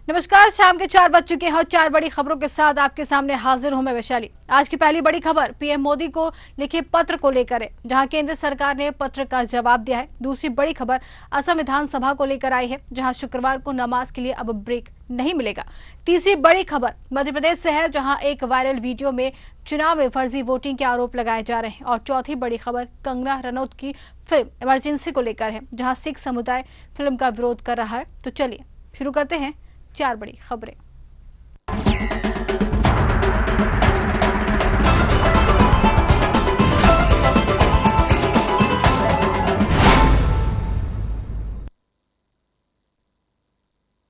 नमस्कार, शाम के 4 बज चुके हैं और 4 बड़ी खबरों के साथ आपके सामने हाजिर हूं मैं वैशाली। आज की पहली बड़ी खबर पीएम मोदी को लिखे पत्र को लेकर है, जहां केंद्र सरकार ने पत्र का जवाब दिया है। दूसरी बड़ी खबर असम विधानसभा को लेकर आई है, जहां शुक्रवार को नमाज के लिए अब ब्रेक नहीं मिलेगा। तीसरी बड़ी खबर मध्य प्रदेश से है, जहां एक वायरल वीडियो में चुनाव में फर्जी वोटिंग के आरोप लगाए जा रहे हैं। और चौथी बड़ी खबर कंगना रनौत की फिल्म इमरजेंसी को लेकर है, जहां सिख समुदाय फिल्म का विरोध कर रहा है। तो चलिए शुरू करते हैं 4 बड़ी खबरें।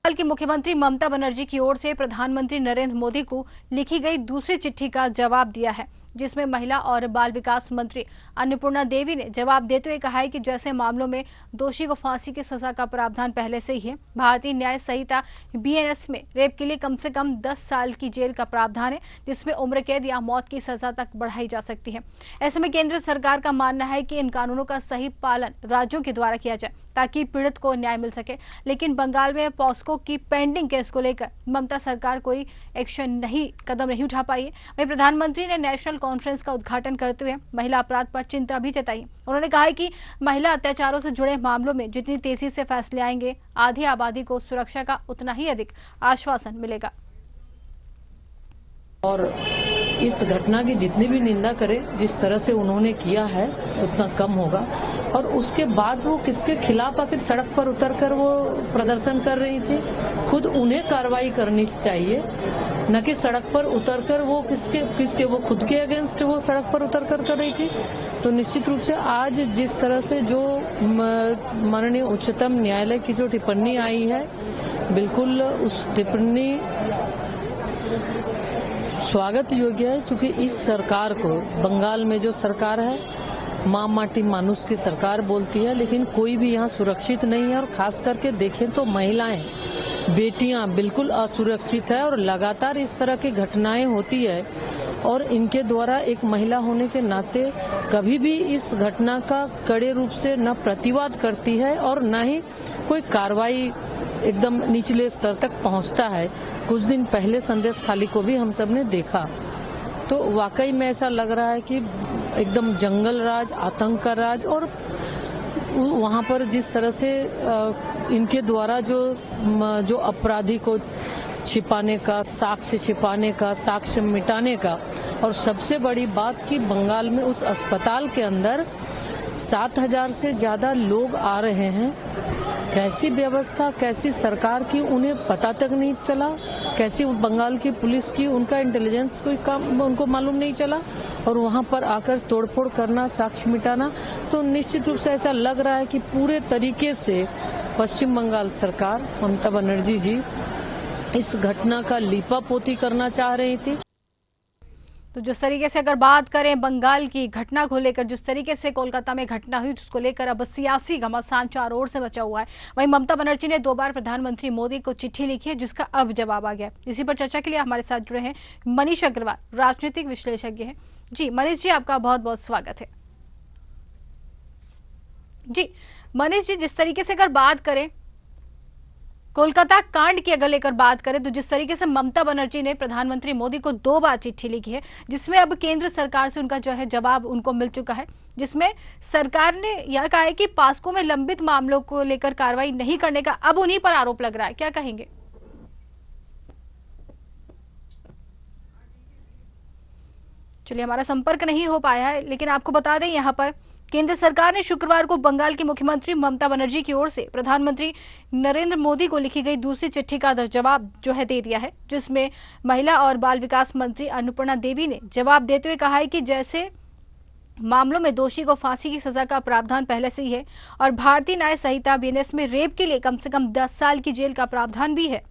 बंगाल की मुख्यमंत्री ममता बनर्जी की ओर से प्रधानमंत्री नरेंद्र मोदी को लिखी गई दूसरी चिट्ठी का जवाब दिया है, जिसमें महिला और बाल विकास मंत्री अन्नपूर्णा देवी ने जवाब देते हुए कहा है कि जैसे मामलों में दोषी को फांसी की सजा का प्रावधान पहले से ही है, भारतीय न्याय संहिता बीएनएस में रेप के लिए कम से कम 10 साल की जेल का प्रावधान है, जिसमें उम्र कैद या मौत की सजा तक बढ़ाई जा सकती है। ऐसे में केंद्र सरकार का मानना है कि इन कानूनों का सही पालन राज्यों के द्वारा किया जाए ताकि पीड़ित को न्याय मिल सके। लेकिन बंगाल में पॉस्को की पेंडिंग केस को लेकर ममता सरकार कोई कदम नहीं उठा पाई है। वहीं प्रधानमंत्री ने नेशनल कॉन्फ्रेंस का उद्घाटन करते हुए महिला अपराध पर चिंता भी जताई। उन्होंने कहा है कि महिला अत्याचारों से जुड़े मामलों में जितनी तेजी से फैसले आएंगे, आधी आबादी को सुरक्षा का उतना ही अधिक आश्वासन मिलेगा। और इस घटना की जितनी भी निंदा करें, जिस तरह से उन्होंने किया है उतना कम होगा। और उसके बाद वो किसके खिलाफ आखिर सड़क पर उतरकर वो प्रदर्शन कर रही थी, खुद उन्हें कार्रवाई करनी चाहिए, न कि सड़क पर उतरकर वो किसके वो खुद के अगेंस्ट वो सड़क पर उतरकर कर रही थी। तो निश्चित रूप से आज जिस तरह से जो माननीय उच्चतम न्यायालय की जो टिप्पणी आई है, बिल्कुल उस टिप्पणी स्वागत योग्य है। क्योंकि इस सरकार को, बंगाल में जो सरकार है, माँ माटी मानुष की सरकार बोलती है, लेकिन कोई भी यहाँ सुरक्षित नहीं है। और खास करके देखें तो महिलाएं, बेटियां बिल्कुल असुरक्षित है और लगातार इस तरह की घटनाएं होती है। और इनके द्वारा एक महिला होने के नाते कभी भी इस घटना का कड़े रूप से न प्रतिवाद करती है और न ही कोई कार्रवाई एकदम निचले स्तर तक पहुंचता है। कुछ दिन पहले संदेश खाली को भी हम सब ने देखा, तो वाकई में ऐसा लग रहा है कि एकदम जंगल राज, आतंक का राज। और वहां पर जिस तरह से इनके द्वारा जो अपराधी को छिपाने का, साक्ष्य छिपाने का, साक्ष्य मिटाने का, और सबसे बड़ी बात कि बंगाल में उस अस्पताल के अंदर 7,000 से ज्यादा लोग आ रहे हैं। कैसी व्यवस्था, कैसी सरकार की, उन्हें पता तक नहीं चला। कैसी बंगाल की पुलिस की, उनका इंटेलिजेंस कोई काम उनको मालूम नहीं चला। और वहां पर आकर तोड़फोड़ करना, साक्ष्य मिटाना। तो निश्चित रूप से ऐसा लग रहा है कि पूरे तरीके से पश्चिम बंगाल सरकार, ममता बनर्जी जी, इस घटना का लीपापोती करना चाह रही थी। तो जिस तरीके से अगर बात करें बंगाल की घटना को लेकर, जिस तरीके से कोलकाता में घटना हुई, जिसको लेकर अब सियासी घमासान चारों ओर से मचा हुआ है, वहीं ममता बनर्जी ने 2 बार प्रधानमंत्री मोदी को चिट्ठी लिखी है, जिसका अब जवाब आ गया। इसी पर चर्चा के लिए हमारे साथ जुड़े हैं मनीष अग्रवाल, राजनीतिक विश्लेषज्ञ हैं। जी मनीष जी, आपका बहुत बहुत स्वागत है। जी मनीष जी, जिस तरीके से अगर बात करें कोलकाता कांड की अगर लेकर बात करें, तो जिस तरीके से ममता बनर्जी ने प्रधानमंत्री मोदी को 2 बार चिट्ठी लिखी है, जिसमें अब केंद्र सरकार से उनका जो है जवाब उनको मिल चुका है, जिसमें सरकार ने यह कहा है कि पॉस्को में लंबित मामलों को लेकर कार्रवाई नहीं करने का अब उन्हीं पर आरोप लग रहा है। क्या कहेंगे? चलिए, हमारा संपर्क नहीं हो पाया है, लेकिन आपको बता दें यहाँ पर केंद्र सरकार ने शुक्रवार को बंगाल की मुख्यमंत्री ममता बनर्जी की ओर से प्रधानमंत्री नरेंद्र मोदी को लिखी गई दूसरी चिट्ठी का जवाब जो है दे दिया है, जिसमें महिला और बाल विकास मंत्री अन्नपूर्णा देवी ने जवाब देते हुए कहा है कि जैसे मामलों में दोषी को फांसी की सजा का प्रावधान पहले से ही है और भारतीय न्याय संहिता बीएनएस में रेप के लिए कम से कम 10 साल की जेल का प्रावधान भी है,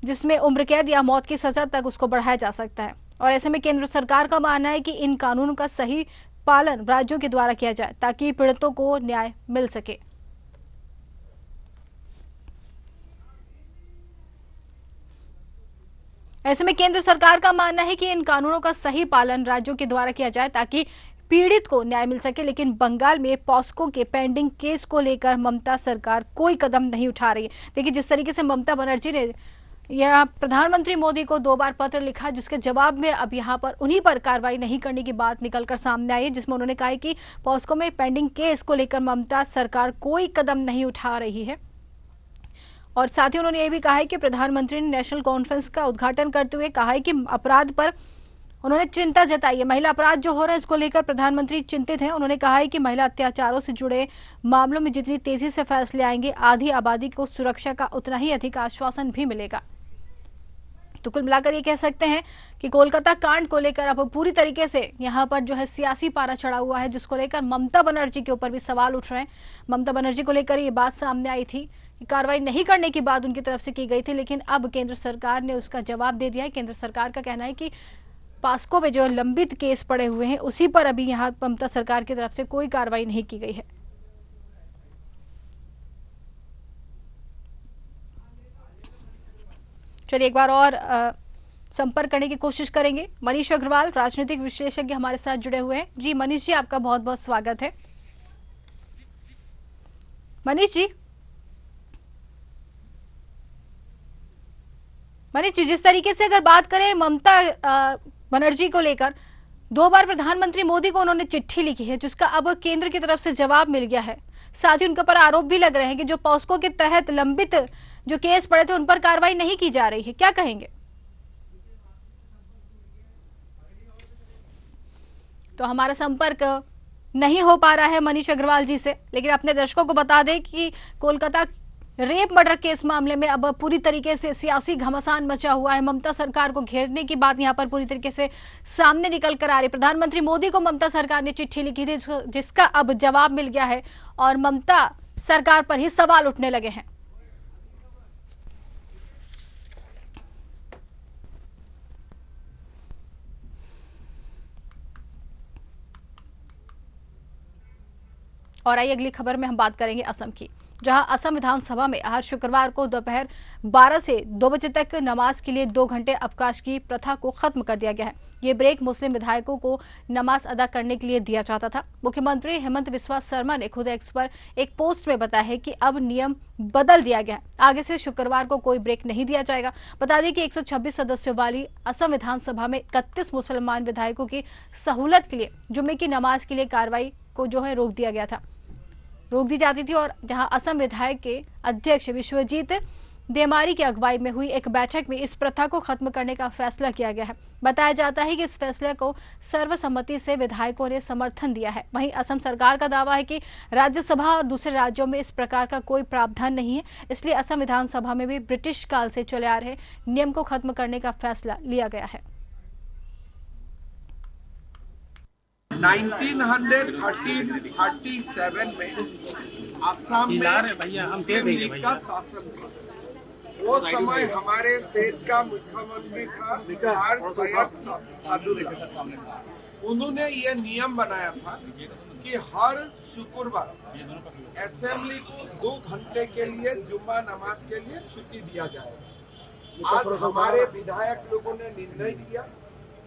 जिसमें उम्र कैद या मौत की सजा तक उसको बढ़ाया जा सकता है। और ऐसे में केंद्र सरकार का मानना है कि इन कानूनों का सही पालन राज्यों के द्वारा किया जाए ताकि पीड़ितों को न्याय मिल सके। ऐसे में केंद्र सरकार का मानना है कि इन कानूनों का सही पालन राज्यों के द्वारा किया जाए ताकि पीड़ित को न्याय मिल सके। लेकिन बंगाल में पॉस्को के पेंडिंग केस को लेकर ममता सरकार कोई कदम नहीं उठा रही है। देखिए जिस तरीके से ममता बनर्जी ने यह प्रधानमंत्री मोदी को 2 बार पत्र लिखा, जिसके जवाब में अब यहाँ पर उन्हीं पर कार्रवाई नहीं करने की बात निकलकर सामने आई है, जिसमें उन्होंने कहा है कि पॉस्को में पेंडिंग केस को लेकर ममता सरकार कोई कदम नहीं उठा रही है। और साथ ही उन्होंने ये भी कहा है कि प्रधानमंत्री ने नेशनल कॉन्फ्रेंस का उद्घाटन करते हुए कहा है कि अपराध पर उन्होंने चिंता जताई है। महिला अपराध जो हो रहा है इसको लेकर प्रधानमंत्री चिंतित हैं। उन्होंने कहा है कि महिला अत्याचारों से जुड़े मामलों में जितनी तेजी से फैसले आएंगे, आधी आबादी को सुरक्षा का उतना ही अधिक आश्वासन भी मिलेगा। तो कुल मिलाकर ये कह सकते हैं कि कोलकाता कांड को लेकर अब पूरी तरीके से यहाँ पर जो है सियासी पारा चढ़ा हुआ है, जिसको लेकर ममता बनर्जी के ऊपर भी सवाल उठ रहे हैं। ममता बनर्जी को लेकर ये बात सामने आई थी कि कार्रवाई नहीं करने की बात उनकी तरफ से की गई थी, लेकिन अब केंद्र सरकार ने उसका जवाब दे दिया है। केंद्र सरकार का कहना है कि पॉस्को में जो लंबित केस पड़े हुए हैं उसी पर अभी यहाँ ममता सरकार की तरफ से कोई कार्रवाई नहीं की गई है। चलिए एक बार और संपर्क करने की कोशिश करेंगे। मनीष अग्रवाल राजनीतिक विशेषज्ञ हमारे साथ जुड़े हुए हैं। जी मनीष जी, आपका बहुत बहुत स्वागत है। मनीष जी, जिस तरीके से अगर बात करें ममता बनर्जी को लेकर 2 बार प्रधानमंत्री मोदी को उन्होंने चिट्ठी लिखी है, जिसका अब केंद्र की तरफ से जवाब मिल गया है। साथ ही उनके ऊपर आरोप भी लग रहे हैं कि जो पॉस्को के तहत लंबित जो केस पड़े थे उन पर कार्रवाई नहीं की जा रही है। क्या कहेंगे? तो हमारा संपर्क नहीं हो पा रहा है मनीष अग्रवाल जी से, लेकिन अपने दर्शकों को बता दें कि कोलकाता रेप मर्डर केस मामले में अब पूरी तरीके से सियासी घमासान मचा हुआ है। ममता सरकार को घेरने की बात यहां पर पूरी तरीके से सामने निकल कर आ रही। प्रधानमंत्री मोदी को ममता सरकार ने चिट्ठी लिखी थी, जिसका अब जवाब मिल गया है और ममता सरकार पर ही सवाल उठने लगे हैं। और आइए अगली खबर में हम बात करेंगे असम की, जहां असम विधानसभा में हर शुक्रवार को दोपहर 12 से 2 बजे तक नमाज के लिए 2 घंटे अवकाश की प्रथा को खत्म कर दिया गया है। ये ब्रेक मुस्लिम विधायकों को नमाज अदा करने के लिए दिया जाता था। मुख्यमंत्री हेमंत बिस्वा शर्मा ने खुद एक्स पर एक पोस्ट में बताया है कि अब नियम बदल दिया गया है, आगे से शुक्रवार को कोई ब्रेक नहीं दिया जाएगा। बता दें कि 126 सदस्यों वाली असम विधानसभा में 31 मुसलमान विधायकों की सहूलत के लिए जुम्मे की नमाज के लिए कार्रवाई को जो है रोक दी जाती थी। और जहां असम विधायक के अध्यक्ष विश्वजीत देमारी की अगुवाई में हुई एक बैठक में इस प्रथा को खत्म करने का फैसला किया गया है। बताया जाता है कि इस फैसले को सर्वसम्मति से विधायकों ने समर्थन दिया है। वहीं असम सरकार का दावा है कि राज्यसभा और दूसरे राज्यों में इस प्रकार का कोई प्रावधान नहीं है, इसलिए असम विधानसभा में भी ब्रिटिश काल से चले आ रहे नियम को खत्म करने का फैसला लिया गया है। 1937 में असम में मुस्लिम लीग का शासन था। वो समय हमारे स्टेट का मुख्यमंत्री था सर सैयद सादुल्ला। उन्होंने ये नियम बनाया था कि हर शुक्रवार असेंबली को 2 घंटे के लिए जुम्मा नमाज के लिए छुट्टी दिया जाए। आज हमारे विधायक लोगों ने निर्णय किया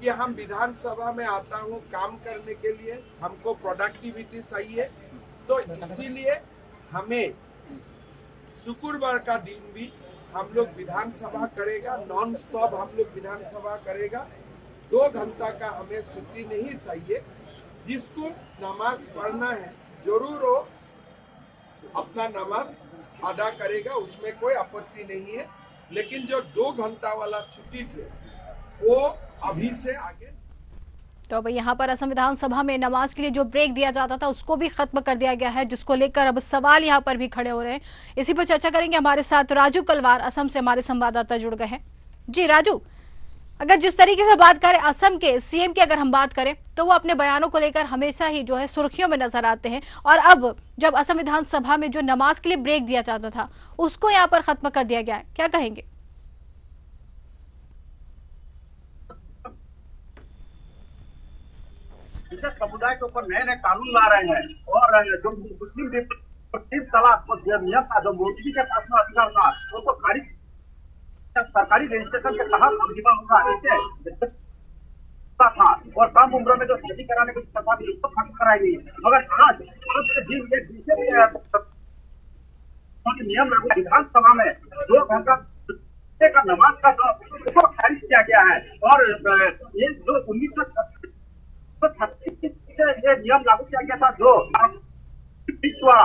कि हम विधानसभा में आता हूँ काम करने के लिए, हमको प्रोडक्टिविटी चाहिए, तो इसीलिए हमें शुक्रवार का दिन भी हम लोग विधानसभा करेगा, नॉन स्टॉप हम लोग विधानसभा करेगा। 2 घंटा का हमें छुट्टी नहीं चाहिए। जिसको नमाज पढ़ना है जरूर वो अपना नमाज अदा करेगा, उसमें कोई आपत्ति नहीं है। लेकिन जो 2 घंटा वाला छुट्टी थे वो अभी से आगे। तो अब यहाँ पर असम विधानसभा में नमाज के लिए जो ब्रेक दिया जाता था उसको भी खत्म कर दिया गया है, जिसको लेकर अब सवाल यहाँ पर भी खड़े हो रहे हैं। इसी पर चर्चा करेंगे। हमारे साथ राजू कलवार असम से हमारे संवाददाता जुड़ गए हैं। जी राजू, अगर जिस तरीके से बात करें असम के सीएम की अगर हम बात करें तो वो अपने बयानों को लेकर हमेशा ही जो है सुर्खियों में नजर आते हैं, और अब जब असम विधानसभा में जो नमाज के लिए ब्रेक दिया जाता था उसको यहाँ पर खत्म कर दिया गया है, क्या कहेंगे? समुदाय के ऊपर नए नए कानून ला रहे हैं और जो मुस्लिम तलाक नियम था, जो मोदी के पास में अधिकार था, उसको खारिज सरकारी रजिस्ट्रेशन के तहत होगा। था और कम उम्र में जो शादी कराने की प्रथा थी उसको खत्म कराई गई। मगर आज के दिन ये दूसरे नियम लागू विधानसभा में 2 घंटा का नमाज का उसको खारिज किया गया है। और ये जो 1936 से ये नियम लागू किया गया था, जो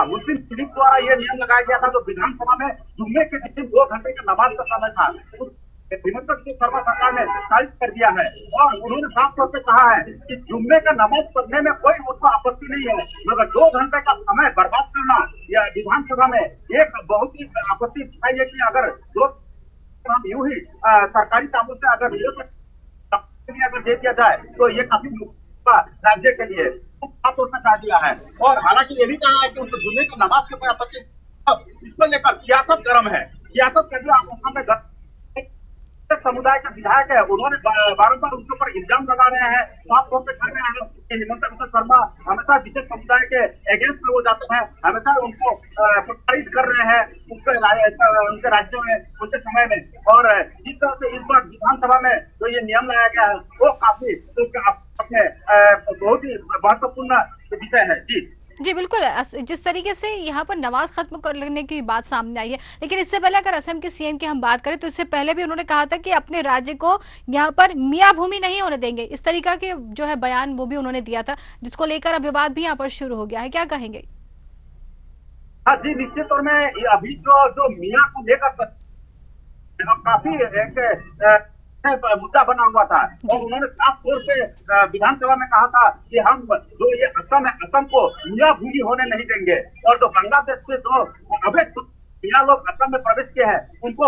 मुस्लिम लीग द्वारा ये नियम लगाया गया था, जो विधानसभा में जुम्मे के दिन 2 घंटे का नमाज का समय था, हिमंत बिस्वा शर्मा सरकार ने खारिज कर दिया है। और उन्होंने साफ तौर पे कहा है कि जुम्मे का नमाज पढ़ने में कोई उसको आपत्ति नहीं है, मगर 2 घंटे का समय बर्बाद करना या विधानसभा में एक बहुत ही आपत्ति दिखाई है कि अगर हम यूं ही सरकारी कामों से अगर दे दिया जाए तो ये काफी राज्य के लिए खासतौर पर कहा दिया है। और हालांकि ये भी कहा है कि उनको जुम्मे की नमाज के कोई आपत्ति, इसको लेकर सियासत गर्म है। सियासत के जो समुदाय के विधायक है, उन्होंने बारंबार उनके ऊपर इल्जाम लगा रहे हैं, साफ तौर पर कह रहे हैं कि हिमंत बिस्वा शर्मा हमेशा विशेष समुदाय के अगेंस्ट में वो जाते हैं, हमेशा उनको प्रोत्साहित कर रहे हैं उनके राज्यों में, उनके समय में। और जिस तरह से इस बार विधानसभा में जो ये नियम लाया गया है वो काफी अपने बहुत ही महत्वपूर्ण विषय है। जी बिल्कुल, जिस तरीके से यहाँ पर नमाज खत्म करने की बात सामने आई है, लेकिन इससे पहले अगर असम के सीएम की हम बात करें तो इससे पहले भी उन्होंने कहा था कि अपने राज्य को यहाँ पर मियाँ भूमि नहीं होने देंगे। इस तरीका के जो है बयान वो भी उन्होंने दिया था, जिसको लेकर अब विवाद भी यहाँ पर शुरू हो गया है। क्या कहेंगे? हाँ जी, निश्चित तौर में अभी जो मियाँ को लेकर काफी एक मुद्दा बना हुआ था और उन्होंने साफ तौर से विधानसभा में कहा था कि हम जो ये असम है, असम को मियाँ भूमि होने नहीं देंगे। और जो बांग्लादेश से जो अवैध मियाँ लोग असम में प्रवेश किए हैं उनको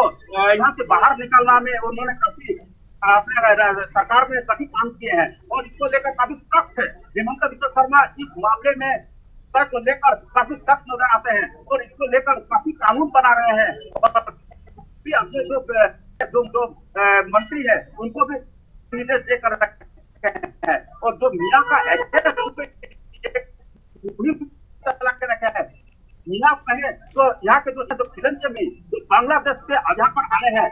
यहाँ से बाहर निकालना में उन्होंने काफी अपने सरकार में काफी काम किए हैं और इसको लेकर काफी सख्त है। हिमंत बिस्वा शर्मा इस मामले में को लेकर काफी सख्त नजर आते हैं और इसको लेकर काफी कानून बना रहे हैं। और अपने जो मंत्री है उनको भी निर्देश देकर रखे हैं और जो मियाँ का रखे हैं मियाँ कहे तो यहाँ के जो फिलंजमी जो बांग्लादेश से यहाँ पर आए हैं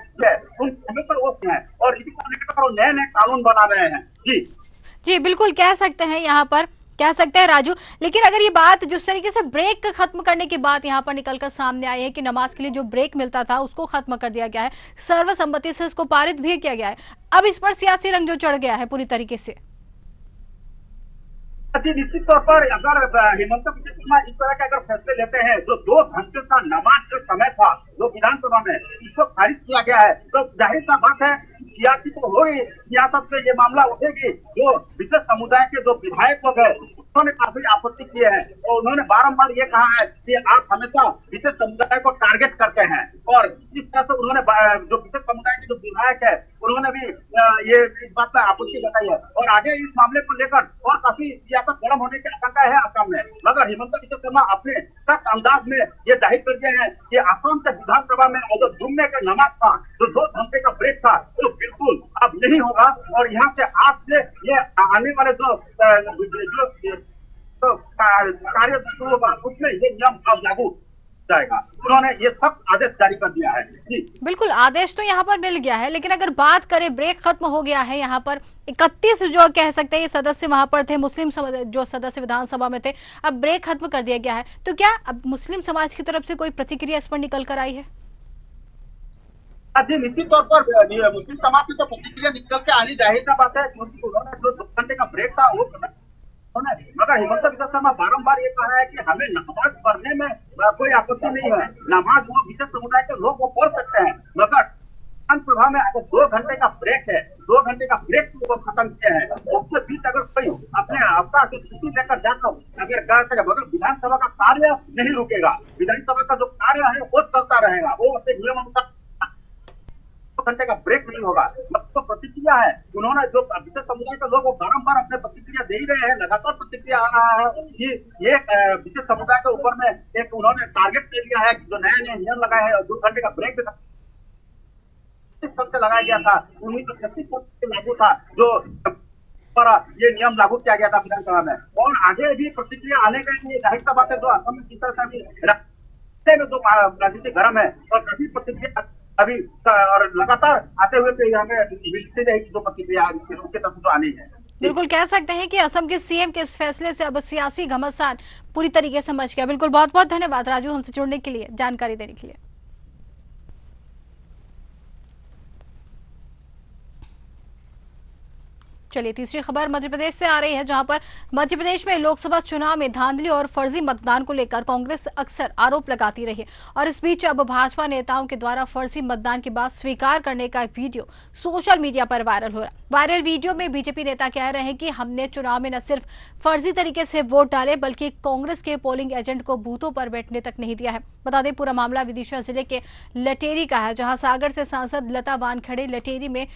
उन पर वो हैं और इसको लेकर वो नए कानून बना रहे हैं। जी बिल्कुल, कह सकते हैं यहाँ पर, कह सकते हैं राजू। लेकिन अगर ये बात जिस तरीके से ब्रेक खत्म करने की बात यहाँ पर निकलकर सामने आई है कि नमाज के लिए जो ब्रेक मिलता था उसको खत्म कर दिया गया है, सर्वसम्मति से इसको पारित भी किया गया है, अब इस पर सियासी रंग जो चढ़ गया है पूरी तरीके से। निश्चित तौर पर अगर हिमंत बिस्वा शर्मा इस तरह के अगर फैसले लेते हैं, जो 2 घंटे का नमाज का समय था जो विधानसभा में, इसको खारिज किया गया है, तो जाहिर सा बात है सियासी तो होगी, सियासत से ये मामला उठेगी। जो विशेष समुदाय के जो विधायक लोग हैं उन्होंने काफी आपत्ति किए हैं और उन्होंने बारंबार ये कहा है कि आप हमेशा विशेष समुदाय को टारगेट करते हैं। और इस तरह से उन्होंने जो विशेष समुदाय के जो विधायक है उन्होंने भी ये इस बात पर आपत्ति जताई है और आगे इस मामले को लेकर और काफी सियासत गर्म होने की आशंका है असम में। मगर हिमंत बिस्वा शर्मा अपने सख्त अंदाज में ये जाहिर कर दिए हैं कि असम के विधानसभा में जो जुम्मे का नमाज था, जो 2 घंटे का ब्रेक था, तो बिल्कुल अब नहीं होगा। और यहाँ से आज से ये आने वाले जो कार्य शुरू होगा उसमें ये नियम अब लागू जाएगा। उन्होंने ये सख्त आदेश जारी कर दिया है। जी बिल्कुल, आदेश तो यहाँ पर मिल गया है, लेकिन अगर बात करें ब्रेक खत्म हो गया है, यहाँ पर 31 जो कह सकते हैं ये सदस्य वहां पर थे, मुस्लिम जो सदस्य विधानसभा में थे, अब ब्रेक खत्म कर दिया गया है, तो क्या अब मुस्लिम समाज की तरफ से कोई प्रतिक्रिया इस पर निकल कर आई है? जी निश्चित तौर पर मुस्लिम समाज की तो प्रतिक्रिया निकल के आनी जाहिर सा बात है, क्योंकि उन्होंने जो 2 घंटे का ब्रेक था वो मगर हिमंत बिस्वा शर्मा बारंबार ये कह रहा है कि हमें नमाज पढ़ने में कोई आपत्ति नहीं है, नमाज वो विशेष समुदाय के लोग वो पढ़ सकते हैं। मगर विधानसभा में अगर 2 घंटे का ब्रेक है, 2 घंटे का ब्रेक वो खत्म किया है, उसके बीच अगर कोई अपने आपका छुट्टी लेकर जाकर अगर कर सके, मगर विधानसभा का कार्य नहीं रुकेगा, विधानसभा का जो कार्य है वो चलता रहेगा, वो अपने नियम अनुसार 2 घंटे का ब्रेक नहीं होगा। तो प्रतिक्रिया है, उन्होंने जो विशेष समुदाय के लोग बारंबार अपने प्रतिक्रिया दे ही रहे हैं, लगातार प्रतिक्रिया आ रहा है कि ये विशेष समुदाय के ऊपर में एक उन्होंने टारगेट दे दिया है, जो नए नियम लगाए हैं। 2 घंटे का ब्रेक से लगाया गया था, 1936 से लागू था, जो पर ये नियम लागू किया गया था विधानसभा में। और आगे भी प्रतिक्रिया आने के लिए जाहिर सा बात है, जो असम में जिस तरह से अभी रास्ते में जो राजनीति गर्म है और काफी प्रतिक्रिया अभी और लगातार आते हुए हमें मिलती रहेगी जो प्रतिक्रिया उनके तरफ जो आनी है। बिल्कुल कह सकते हैं कि असम के सीएम के इस फैसले से अब सियासी घमासान पूरी तरीके से मच गया। बिल्कुल, बहुत बहुत धन्यवाद राजू हमसे जुड़ने के लिए, जानकारी देने के लिए। चलिए तीसरी खबर मध्य प्रदेश से आ रही है, जहां पर मध्य प्रदेश में लोकसभा चुनाव में धांधली और फर्जी मतदान को लेकर कांग्रेस अक्सर आरोप लगाती रही है और इस बीच अब भाजपा नेताओं के द्वारा फर्जी मतदान की बात स्वीकार करने का एक वीडियो सोशल मीडिया पर वायरल हो रहा है। वायरल वीडियो में बीजेपी नेता कह रहे हैं कि हमने चुनाव में न सिर्फ फर्जी तरीके से वोट डाले बल्कि कांग्रेस के पोलिंग एजेंट को बूथों पर बैठने तक नहीं दिया है। बता दें पूरा मामला विदिशा जिले के लटेरी का है, जहां सागर से सांसद लता वानखेड़े लटेरी में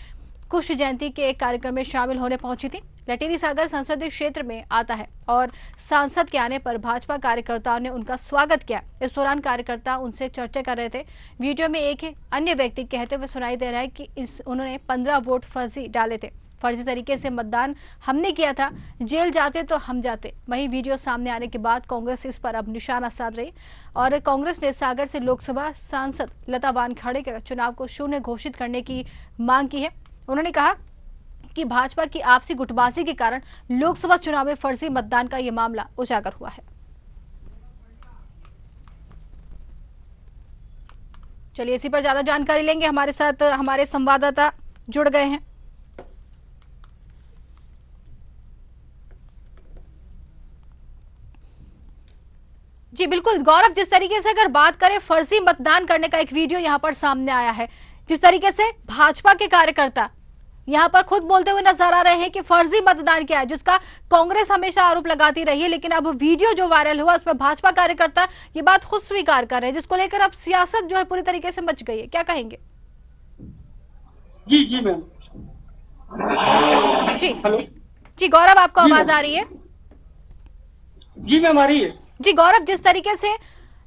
कृष्ण जयंती के एक कार्यक्रम में शामिल होने पहुंची थी। लटेरी सागर संसदीय क्षेत्र में आता है और सांसद के आने पर भाजपा कार्यकर्ताओं ने उनका स्वागत किया। इस दौरान कार्यकर्ता उनसे चर्चा कर रहे थे। वीडियो में एक अन्य व्यक्ति कहते हुए सुनाई दे रहा है कि उन्होंने 15 वोट फर्जी डाले थे, फर्जी तरीके से मतदान हमने किया था, जेल जाते तो हम जाते। वहीं वीडियो सामने आने के बाद कांग्रेस इस पर अब निशाना साध रही और कांग्रेस ने सागर से लोकसभा सांसद लता वानखेड़े के चुनाव को शून्य घोषित करने की मांग की है। उन्होंने कहा कि भाजपा की आपसी गुटबाजी के कारण लोकसभा चुनाव में फर्जी मतदान का यह मामला उजागर हुआ है। चलिए इसी पर ज्यादा जानकारी लेंगे, हमारे साथ हमारे संवाददाता जुड़ गए हैं। जी बिल्कुल गौरव, जिस तरीके से अगर बात करें फर्जी मतदान करने का एक वीडियो यहां पर सामने आया है, जिस तरीके से भाजपा के कार्यकर्ता यहां पर खुद बोलते हुए नजर आ रहे हैं कि फर्जी मतदान किया है, जिसका कांग्रेस हमेशा आरोप लगाती रही है, लेकिन अब वीडियो जो वायरल हुआ उसमें भाजपा कार्यकर्ता ये बात खुद स्वीकार कर रहे हैं, जिसको लेकर अब सियासत जो है पूरी तरीके से मच गई है। क्या कहेंगे? जी मैम। जी हेलो जी गौरव, आपको आवाज आ रही है? जी मैम आ रही है। जी गौरव, जिस तरीके से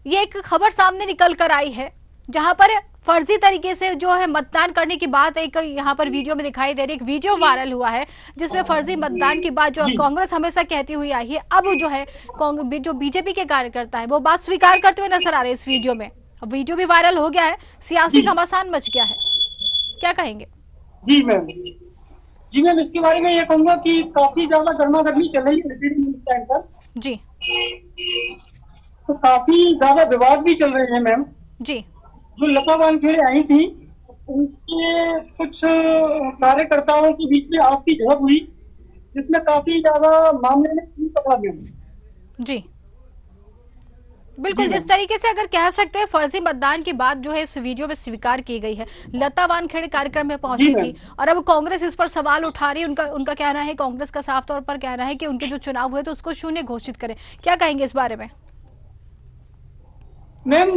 ये एक खबर सामने निकल कर आई है जहां पर फर्जी तरीके से जो है मतदान करने की बात एक यहाँ पर वीडियो में दिखाई दे रही है, एक वीडियो वायरल हुआ है जिसमें फर्जी मतदान की बात जो कांग्रेस हमेशा कहती हुई आई है, अब जो है जो बीजेपी के कार्यकर्ता है वो बात स्वीकार करते हुए नजर आ रहे हैं इस वीडियो में। अब वीडियो भी वायरल हो गया है, सियासी घमासान मच गया है, क्या कहेंगे? जी मैम, इसके बारे में ये कहूंगा कि काफी ज्यादा गर्मा गर्मी चल रही है जी, तो काफी ज्यादा विवाद भी चल रहे हैं मैम। जी, जो लता वानखेड़े आई थी उनके कुछ कार्यकर्ताओं के बीच में आपसी झड़प हुई, जिसमें काफी ज्यादा मामले में पकड़ा गया। जी बिल्कुल, जिस तरीके से अगर कह सकते हैं फर्जी मतदान की बात जो है इस वीडियो में स्वीकार की गई है, लता वानखेड़े कार्यक्रम में पहुंची थी और अब कांग्रेस इस पर सवाल उठा रही है। उनका कहना है, कांग्रेस का साफ तौर पर कहना है कि उनके जो चुनाव हुए तो उसको शून्य घोषित करें। क्या कहेंगे इस बारे में? मैम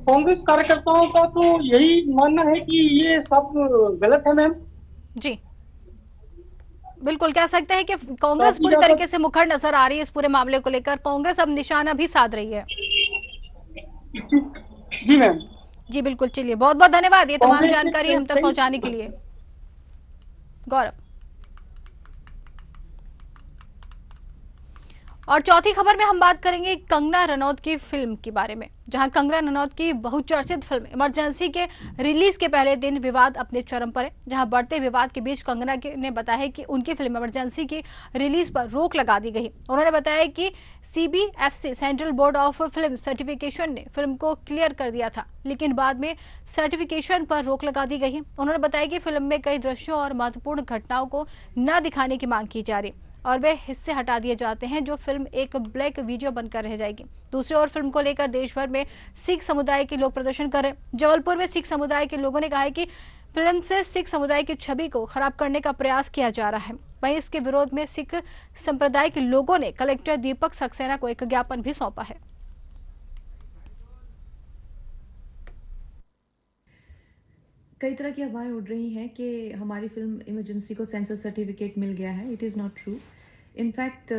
कांग्रेस कार्यकर्ताओं का तो यही मानना है कि ये सब गलत है मैम। जी बिल्कुल, कह सकते हैं कि कांग्रेस पूरी तरीके से मुखर नजर आ रही है इस पूरे मामले को लेकर, कांग्रेस अब निशाना भी साध रही है। जी मैम। जी बिल्कुल, चलिए बहुत बहुत धन्यवाद ये तमाम जानकारी हम तक पहुंचाने के लिए गौरव। और चौथी खबर में हम बात करेंगे कंगना रनौत की फिल्म के बारे में, जहां कंगना रनौत की बहुचर्चित फिल्म इमरजेंसी के रिलीज के पहले दिन विवाद अपने चरम पर है। जहां बढ़ते विवाद के बीच कंगना ने बताया है कि उनकी फिल्म इमरजेंसी की रिलीज पर रोक लगा दी गई। उन्होंने बताया कि CBFC central board of film certification ने फिल्म को क्लियर कर दिया था, लेकिन बाद में सर्टिफिकेशन पर रोक लगा दी गई है। उन्होंने बताया कि फिल्म में कई दृश्यों और महत्वपूर्ण घटनाओं को न दिखाने की मांग की जा रही और वे हिस्से हटा दिए जाते हैं, जो फिल्म एक ब्लैक वीडियो बनकर रह जाएगी। दूसरी ओर फिल्म को लेकर देश भर में सिख समुदाय के लोग प्रदर्शन कर रहे हैं। जबलपुर में सिख समुदाय के लोगों ने कहा है कि फिल्म से सिख समुदाय की छवि को खराब करने का प्रयास किया जा रहा है। वहीं इसके विरोध में सिख संप्रदाय के लोगों ने कलेक्टर दीपक सक्सेना को एक ज्ञापन भी सौंपा है। कई तरह की अफवाहें उड़ रही हैं कि हमारी फिल्म इमरजेंसी को सेंसर सर्टिफिकेट मिल गया है। It is not true. In fact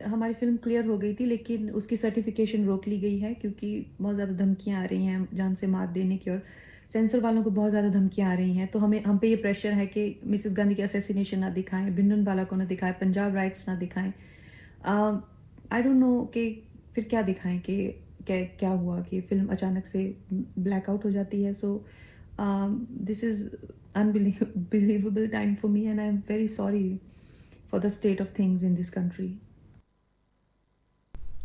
हमारी फिल्म क्लियर हो गई थी, लेकिन उसकी सर्टिफिकेशन रोक ली गई है क्योंकि बहुत ज़्यादा धमकियां आ रही हैं जान से मार देने की, और सेंसर वालों को बहुत ज़्यादा धमकियां आ रही हैं। तो हम पे ये प्रेशर है कि मिसेस गांधी के असैसिनेशन ना दिखाएं, भिंडनवाला को ना दिखाएं, पंजाब राइट्स ना दिखाएं। आई डोंट नो कि फिर क्या दिखाएं कि क्या हुआ कि फिल्म अचानक से ब्लैकआउट हो जाती है। सो this is unbelievable time for me and I'm very sorry for the state of things in this country.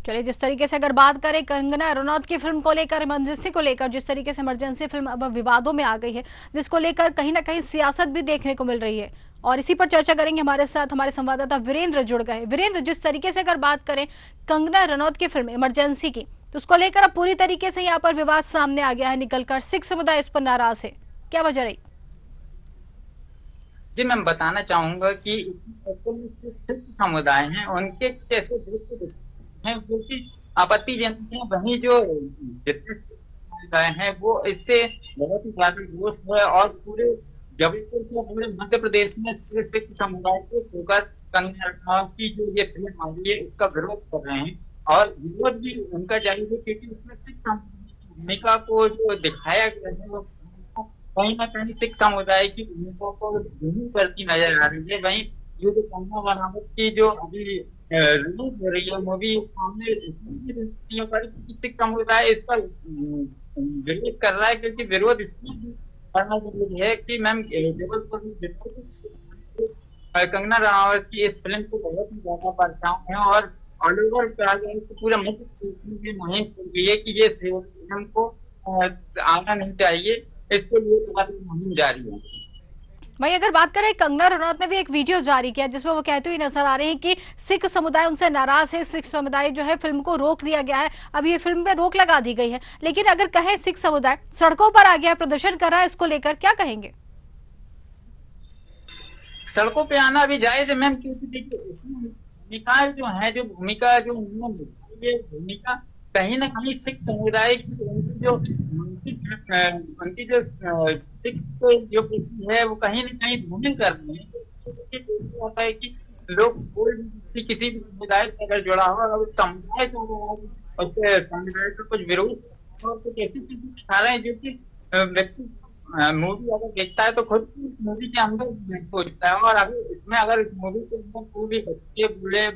चलिए, जिस तरीके से अगर बात करें कंगना रनौत की फिल्म को लेकर, इमरजेंसी को लेकर, जिस तरीके से इमरजेंसी फिल्म अब विवादों में आ गई है, जिसको लेकर कहीं ना कहीं सियासत भी देखने को मिल रही है, और इसी पर चर्चा करेंगे। हमारे साथ हमारे संवाददाता वीरेंद्र जुड़ गए। वीरेंद्र, जिस तरीके से अगर बात करें कंगना रनौत की फिल्म इमरजेंसी की, तो उसको लेकर अब पूरी तरीके से यहाँ पर विवाद सामने आ गया है निकलकर। सिख समुदाय इस पर नाराज है, क्या वजह रही? जी, मैं बताना चाहूंगा कि सिख समुदाय हैं, उनके कैसे हैं जो कि आपत्तिजनक है, वहीं जो जितने हैं वो इससे बहुत ही ज्यादा रोष है। और पूरे जबलपुर के पूरे मध्य प्रदेश में सिख समुदाय को होकर कंगना रनौत की जो ये फिल्म आ रही है उसका विरोध कर रहे हैं। और विरोध भी उनका जारी है क्योंकि उसमें सिख समुदाय की भूमिका को जो दिखाया गया है वो कहीं ना कहीं सिख समुदाय की भूमिका को नहीं करती नजर आ रही है। वहीं ये जो कंगना रनौत की जो अभी रिलीज हो रही है मूवी, सामने इसलिए क्योंकि सिख समुदाय इसका विरोध कर रहा है, क्योंकि विरोध इसलिए करना जरूरी है कि मैम जबलपुर में कंगना रनौत की इस फिल्म को बहुत ही ज्यादा परेशान है और ऑल ओवर कहा जाए तो पूरे मध्य प्रदेश में मुहिम चल गई है कि ये फिल्म को आना नहीं चाहिए, इसके लिए मुहिम जारी है। वहीं अगर बात करें, कंगना रनौत ने भी एक वीडियो जारी किया जिसमें वो कहते हुए नजर आ रहे हैं कि सिख समुदाय उनसे नाराज है, सिख समुदाय जो है फिल्म को रोक दिया गया है, अब ये फिल्म में रोक लगा दी गई है। लेकिन अगर कहें सिख समुदाय सड़कों पर आ गया, प्रदर्शन कर रहा है, इसको लेकर क्या कहेंगे? सड़कों पे आना भी जायज है मैम, क्योंकि देखिए भूमिका जो है, जो भूमिका जो ये भूमिका कहीं ना कहीं सिख समुदाय की उनकी जो सिख जो है वो कहीं ना कहीं धूमिल कर रही है। होता है कि लोग कोई किसी भी समुदाय से अगर जुड़ा हो और समुदाय को उसके समुदाय का कुछ विरोध और कुछ ऐसी चीजें दिखा रहे हैं जो कि व्यक्ति मूवी अगर देखता है तो खुद इस मूवी के अंदर सोचता है। और अगर इसमें अगर इस मूवी के अंदर कोई भी बच्चे, बूढ़े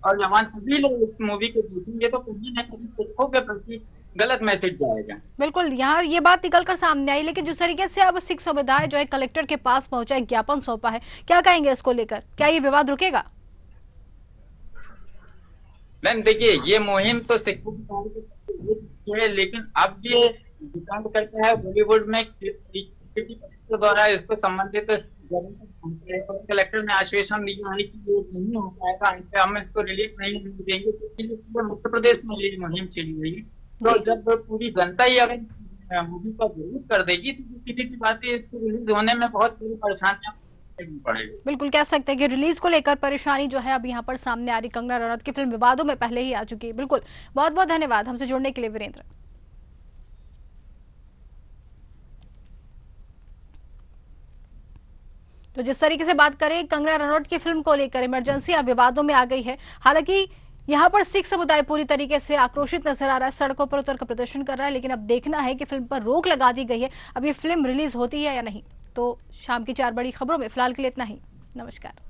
और जवान सभी लोग इस मूवी को देखेंगे तो कहीं ना कहीं सिखों के प्रति गलत मैसेज जाएगा। बिल्कुल, यहाँ ये बात निकलकर सामने आई। लेकिन जिस तरीके से अब सिख समुदाय जो है कलेक्टर के पास पहुंचा, एक ज्ञापन सौंपा है, क्या कहेंगे इसको लेकर? क्या ये विवाद रुकेगा? मैम देखिए, ये मुहिम तो सिखों की है, लेकिन अब ये डिपेंड करता है बॉलीवुड में किस के द्वारा इसको संबंधित कलेक्टर ने आश्वासन दिया है कि ये नहीं हो पाएगा, हम इसको रिलीज नहीं देंगे क्योंकि मध्य प्रदेश में ये मुहिम चली हुई है। तो जब पूरी जनता ही अगर मूवी का विरोध कर देगी तो सीधी सी बात है, इसको रिलीज होने में बहुत बड़ी परेशानियां पड़ेगी। बिल्कुल कह सकते हैं कि रिलीज को लेकर परेशानी जो है अब यहाँ पर सामने आ रही। कंगना रनौत की फिल्म विवादों में पहले ही आ चुकी है। बिल्कुल, बहुत बहुत धन्यवाद हमसे जुड़ने के लिए वीरेंद्र। तो जिस तरीके से बात करें कंगना रनौत की फिल्म को लेकर, इमरजेंसी अब विवादों में आ गई है। हालांकि यहाँ पर सिख समुदाय पूरी तरीके से आक्रोशित नजर आ रहा है, सड़कों पर उतरकर प्रदर्शन कर रहा है। लेकिन अब देखना है कि फिल्म पर रोक लगा दी गई है, अब ये फिल्म रिलीज होती है या नहीं। तो शाम की 4 बड़ी खबरों में फिलहाल के लिए इतना ही। नमस्कार।